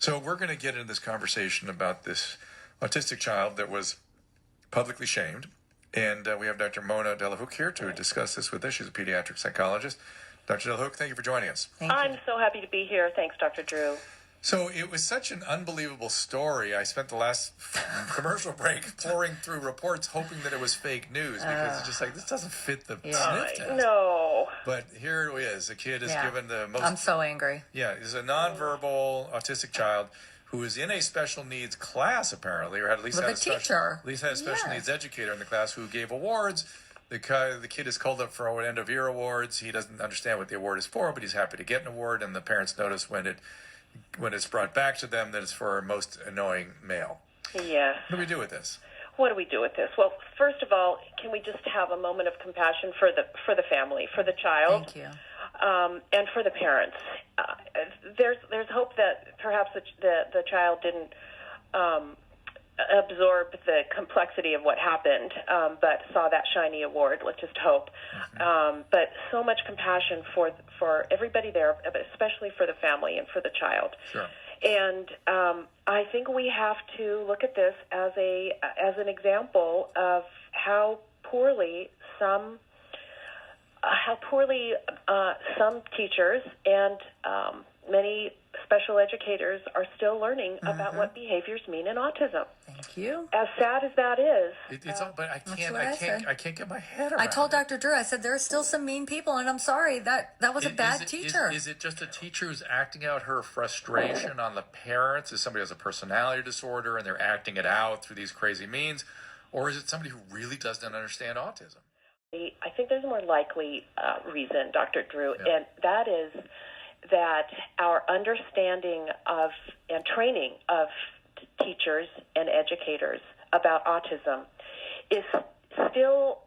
So we're going to get into this conversation about this autistic child that was publicly shamed. And we have Dr. Mona Delahook here to discuss this with us. She's a pediatric psychologist. Dr. Delahook, thank you for joining us. I'm so happy to be here. Thanks, Dr. Drew. So it was such an unbelievable story. I spent the last commercial break pouring through reports hoping that it was fake news because it's just like, this doesn't fit the sniff test. No. But here it is. A kid is given the most... I'm so angry. Yeah, he's a nonverbal autistic child who is in a special needs class, apparently, or had at least With had a special, teacher. At least had a special needs educator in the class who gave awards. The kid is called up for end of year awards. He doesn't understand what the award is for, but he's happy to get an award. And the parents notice when it's brought back to them that it's for most annoying male. Yes. What do we do with this? What do we do with this? Well, first of all, can we just have a moment of compassion for the family, for the child? Thank you. And for the parents. There's hope that perhaps the child didn't absorb the complexity of what happened, but saw that shiny award. Let's just hope. But so much compassion for everybody there, especially for the family and for the child. Sure. And I think we have to look at this as an example of how poorly some teachers and many special educators are still learning about what behaviors mean in autism. Thank you. As sad as that is, But I can't get my head around. I told Dr. Drew, I said, there are still some mean people, and I'm sorry, that was a bad teacher. Is it just a teacher who's acting out her frustration on the parents? Is somebody who has a personality disorder and they're acting it out through these crazy means? Or is it somebody who really doesn't understand autism? I think there's a more likely reason, Dr. Drew, and that is that our understanding of and training of teachers and educators about autism is still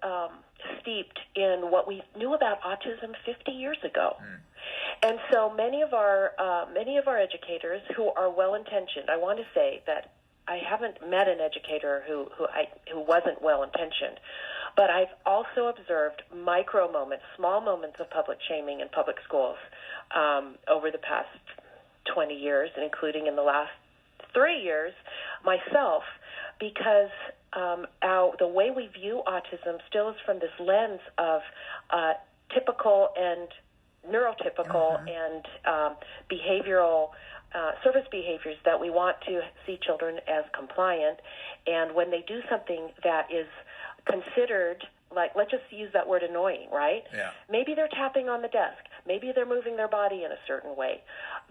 steeped in what we knew about autism 50 years ago. And so many of our educators who are well-intentioned, I want to say that I haven't met an educator who wasn't well-intentioned, but I've also observed micro moments, small moments of public shaming in public schools over the past 20 years, and including in the last 3 years myself, because the way we view autism still is from this lens of typical and neurotypical and behavioral service behaviors that we want to see children as compliant, and when they do something that is considered, like, let's just use that word annoying, right? Yeah. Maybe they're tapping on the desk. Maybe they're moving their body in a certain way.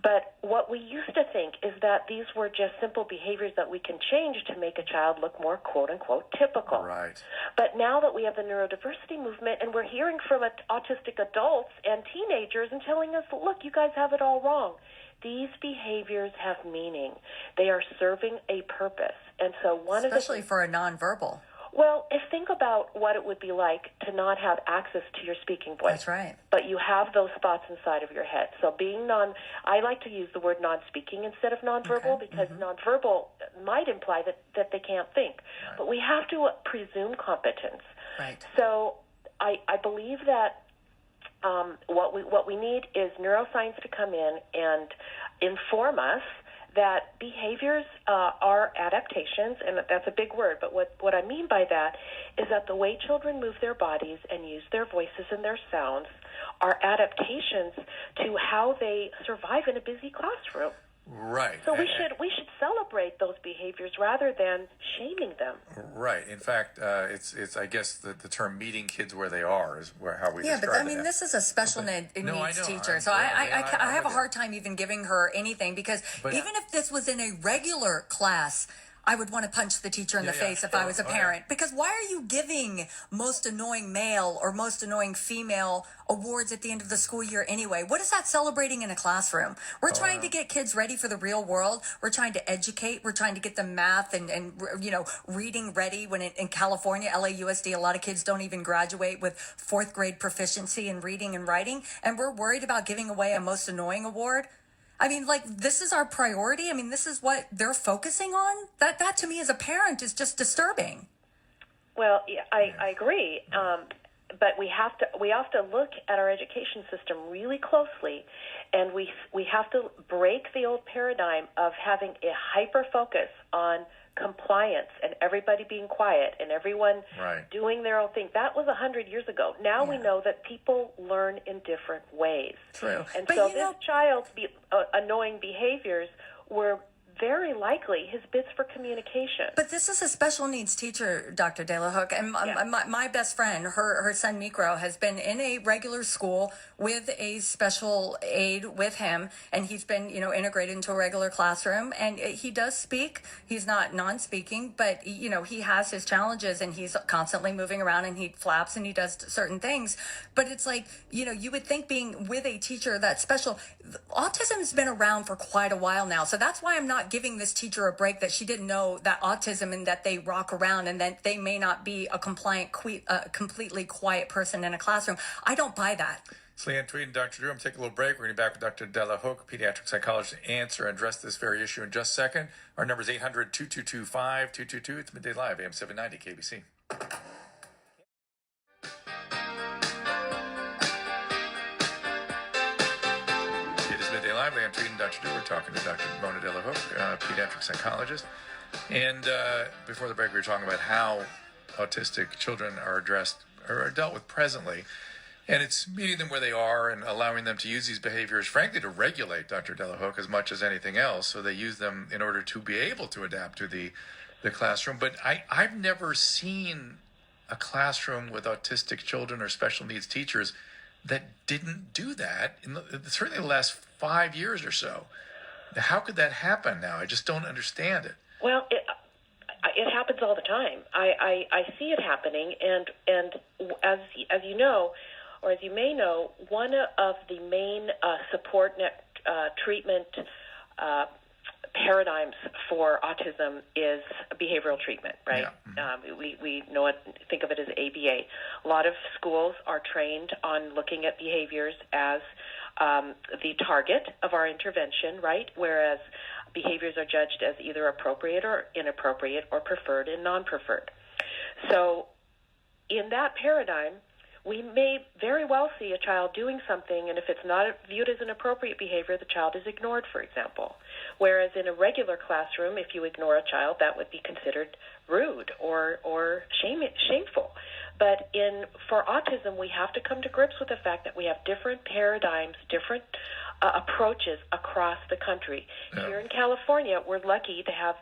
But what we used to think is that these were just simple behaviors that we can change to make a child look more, quote-unquote, typical. Right. But now that we have the neurodiversity movement and we're hearing from autistic adults and teenagers and telling us, look, you guys have it all wrong. These behaviors have meaning. They are serving a purpose. And so especially for a nonverbal. Well, think about what it would be like to not have access to your speaking voice. That's right. But you have those thoughts inside of your head. So I like to use the word non-speaking instead of nonverbal because nonverbal might imply that they can't think. Right. But we have to presume competence. Right. So I believe that what we need is neuroscience to come in and inform us that behaviors are adaptations, and that's a big word, but what I mean by that is that the way children move their bodies and use their voices and their sounds are adaptations to how they survive in a busy classroom. Right. So we should celebrate those behaviors rather than shaming them. Right. In fact, it's I guess the term meeting kids where they are is how we describe it. Yeah, but I mean, this is a special needs teacher, so I have a hard time even giving her anything because even if this was in a regular class, I would want to punch the teacher in the face if I was a parent. Because why are you giving most annoying male or most annoying female awards at the end of the school year anyway? What is that celebrating in a classroom? We're trying to get kids ready for the real world. We're trying to educate. We're trying to get them math and reading ready. When in California, LAUSD, a lot of kids don't even graduate with 4th grade proficiency in reading and writing. And we're worried about giving away a most annoying award. I mean, this is our priority. I mean, this is what they're focusing on. That to me as a parent is just disturbing. Well, yeah, I agree. but we have to look at our education system really closely, and we have to break the old paradigm of having a hyper focus on compliance and everybody being quiet and everyone doing their own thing. That was 100 years ago. Now we know that people learn in different ways. True. And but so this child's annoying behaviors were very likely his bits for communication. But this is a special needs teacher, Dr. De La Hook, and my best friend, her son Mikro, has been in a regular school with a special aid with him, and he's been, integrated into a regular classroom, and he does speak. He's not non-speaking, but, he has his challenges, and he's constantly moving around, and he flaps, and he does certain things. But it's like, you would think being with a teacher that's special, autism has been around for quite a while now, so that's why I'm not giving this teacher a break that she didn't know that autism and that they rock around and that they may not be a compliant, completely quiet person in a classroom. I don't buy that. It's Leanne Tweed and Dr. Drew. I'm taking a little break. We're going to be back with Dr. De La Hook, pediatric psychologist, to answer and address this very issue in just a second. Our number is 800-222-5222. It's Midday Live, AM 790 KBC. Leanne Tweed and Dr. Drew. We're talking to Dr. Mona De La Hook, pediatric psychologist. And before the break, we were talking about how autistic children are addressed or are dealt with presently. And it's meeting them where they are and allowing them to use these behaviors, frankly, to regulate Dr. De La Hook as much as anything else. So they use them in order to be able to adapt to the classroom. But I've never seen a classroom with autistic children or special needs teachers that didn't do that in certainly the last 5 years or so. How could that happen now? I just don't understand it. Well, it happens all the time. I see it happening, and as you know, or as you may know, one of the main support net treatment paradigms for autism is behavioral treatment, right? Yeah. We know it, think of it as ABA. A lot of schools are trained on looking at behaviors as the target of our intervention, right? Whereas behaviors are judged as either appropriate or inappropriate or preferred and non-preferred. So in that paradigm, we may very well see a child doing something, and if it's not viewed as an appropriate behavior, the child is ignored, for example. Whereas in a regular classroom, if you ignore a child, that would be considered rude or shameful. But for autism, we have to come to grips with the fact that we have different paradigms, different approaches across the country. Yeah. Here in California, we're lucky to have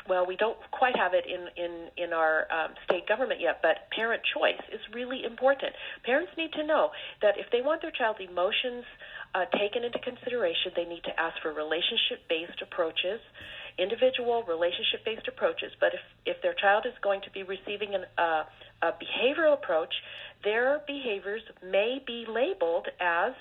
well, we don't quite have it in our state government yet, but parent choice is really important. Parents need to know that if they want their child's emotions taken into consideration, they need to ask for relationship-based approaches, individual relationship-based approaches. But if their child is going to be receiving a behavioral approach, their behaviors may be labeled as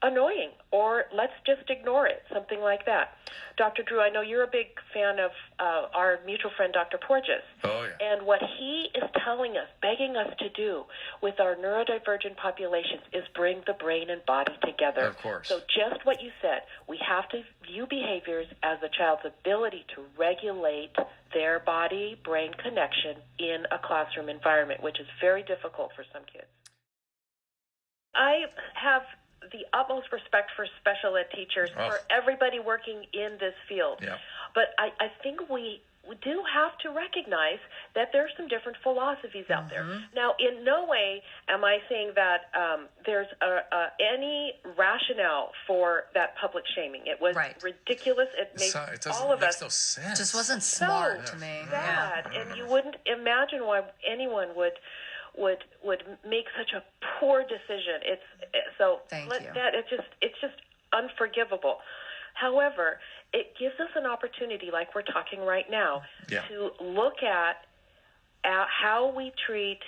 annoying, or let's just ignore it, something like that. Dr. Drew, I know you're a big fan of our mutual friend, Dr. Porges. Oh, yeah. And what he is telling us, begging us to do with our neurodivergent populations is bring the brain and body together. Of course. So just what you said, we have to view behaviors as the child's ability to regulate their body-brain connection in a classroom environment, which is very difficult for some kids. I have the utmost respect for special ed teachers, for everybody working in this field. Yeah. But I think we do have to recognize that there are some different philosophies out there. Now, in no way am I saying that there's any rationale for that public shaming. It was ridiculous. It made all of us... no sense. Just wasn't smart to me. Sad. Yeah. And you wouldn't imagine why anyone would make such a poor decision. It's just unforgivable. However, it gives us an opportunity, like we're talking right now, to look at how we treat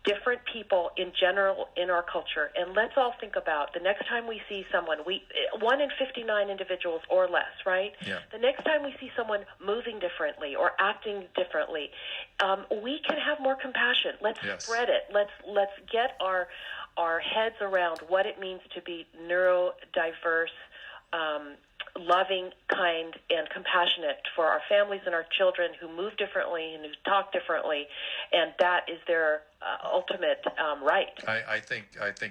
different people in general in our culture. And let's all think about the next time we see someone, 1 in 59 individuals or less, right? Yeah. The next time we see someone moving differently or acting differently, we can have more compassion. Let's spread it. Let's get our heads around what it means to be neurodiverse, loving, kind, and compassionate for our families and our children who move differently and who talk differently, and that is their ultimate right. I think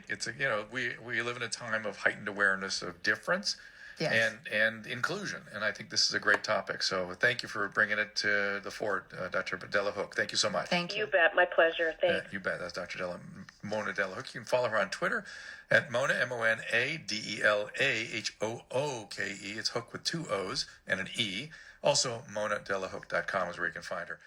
it's we live in a time of heightened awareness of difference. Yes. And inclusion, and I think this is a great topic. So thank you for bringing it to the fore, Dr. Delahook. Thank you so much. Thank you. You bet. My pleasure. Thanks. You bet. That's Dr. Mona Delahook. You can follow her on Twitter at Mona, MonaDelahooke. It's Hook with 2 O's and an E. Also, MonaDelahook.com is where you can find her.